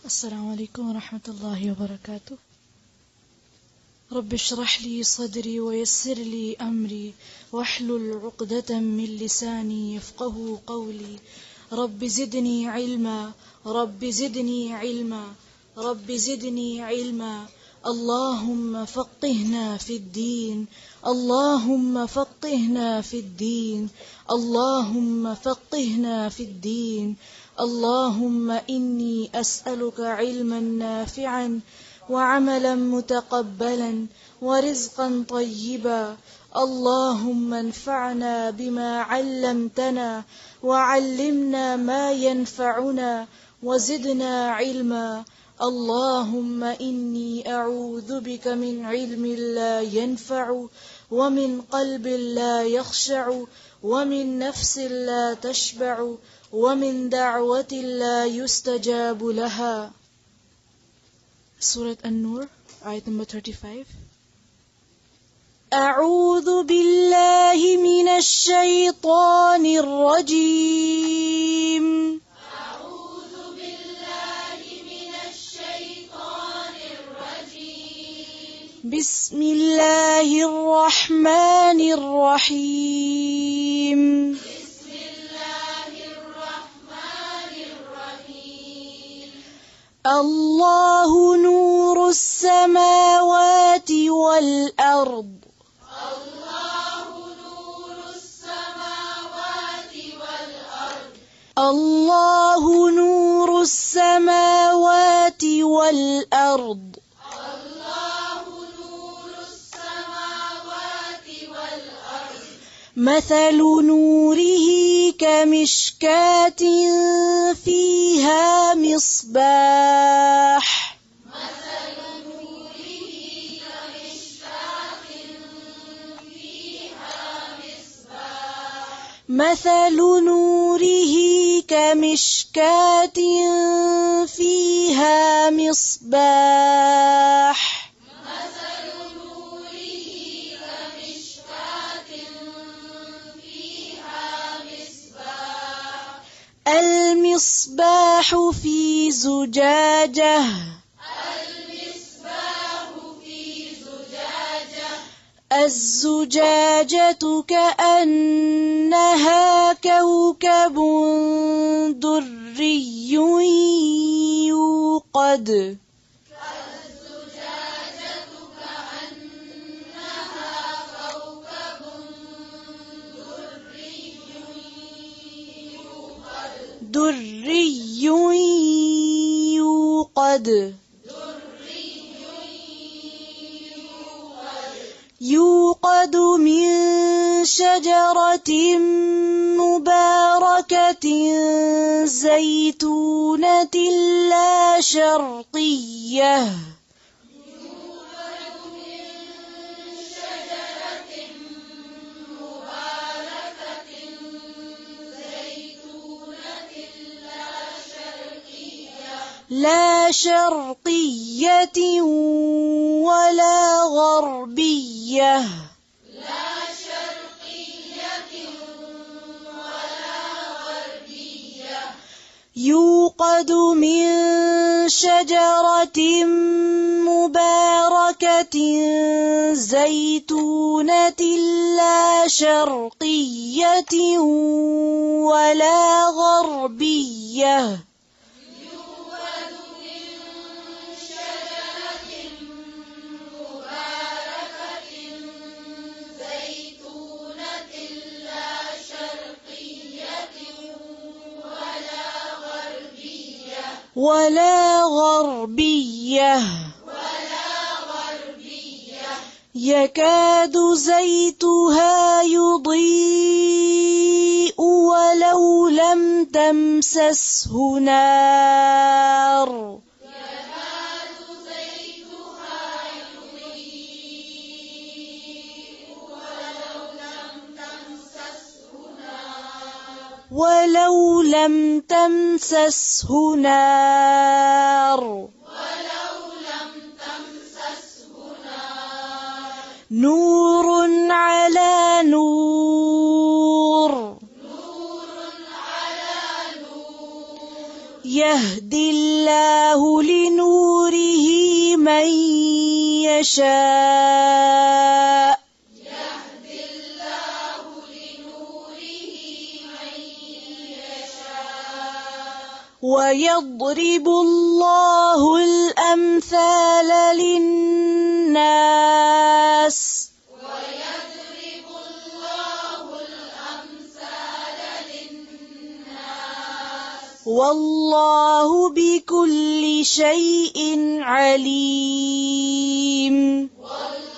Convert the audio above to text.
السلام عليكم ورحمة الله وبركاته. رب اشرح لي صدري ويسر لي أمري واحلل عقدة من لساني يفقه قولي. رب زدني علما، رب زدني علما، رب زدني علما. اللهم فقهنا في الدين، اللهم فقهنا في الدين، اللهم فقهنا في الدين. اللهم إني أسألك علما نافعا وعملا متقبلا ورزقا طيبا. اللهم انفعنا بما علمتنا وعلمنا ما ينفعنا وزدنا علما. اللهم إني أعوذ بك من علم لا ينفع ومن قلب لا يخشع ومن نفس لا تشبع ومن دعوة لا يستجاب لها. Surah An-Nur, ayat number 35. أعوذ بالله من الشيطان الرجيم. أعوذ بالله من الشيطان الرجيم. بسم الله الرحمن الرحيم. بسم الله الرحمن الرحيم. الله نور السماوات والأرض. الله نور السماوات والأرض. الله نور السماوات والأرض. الله نور السماوات والأرض. مثل نوره كمشكاة فيها مصباح. مثل نوره كمشكاة فيها مصباح. مثل نوره كمشكاة فيها مصباح. مثل نوره كمشكاة فيها مصباح. المصباح في زجاجة. المصباح في زجاجة. الزجاجة كأنها كوكب دري يوقد. الزجاجة كأنها كوكب دري يوقد. يوقد من شجرة مباركة زيتونة لا شرقية. لا شرقية ولا غربية. لا شرقية ولا غربية. يوقد من شجرة مباركة زيتونة لا شرقية ولا غربية. يوقد من شجرة مباركة زيتونة لا شرقية ولا غربية. ولا غربية. ولا غربية. يكاد زيتها يضيء ولو لم تمسسه نار. يكاد زيتها يضيء ولو لم تمسسه نار. ولو لم تمسسه نار. ولو لم تمسسه نار. نور على نور. نور على نور. يهدي الله لنوره من يشاء يهدي الله لنوره من يشاء ويضرب الله الأمثال للناس ويضرب الله الأمثال للناس والله بكل شيء عليم. والله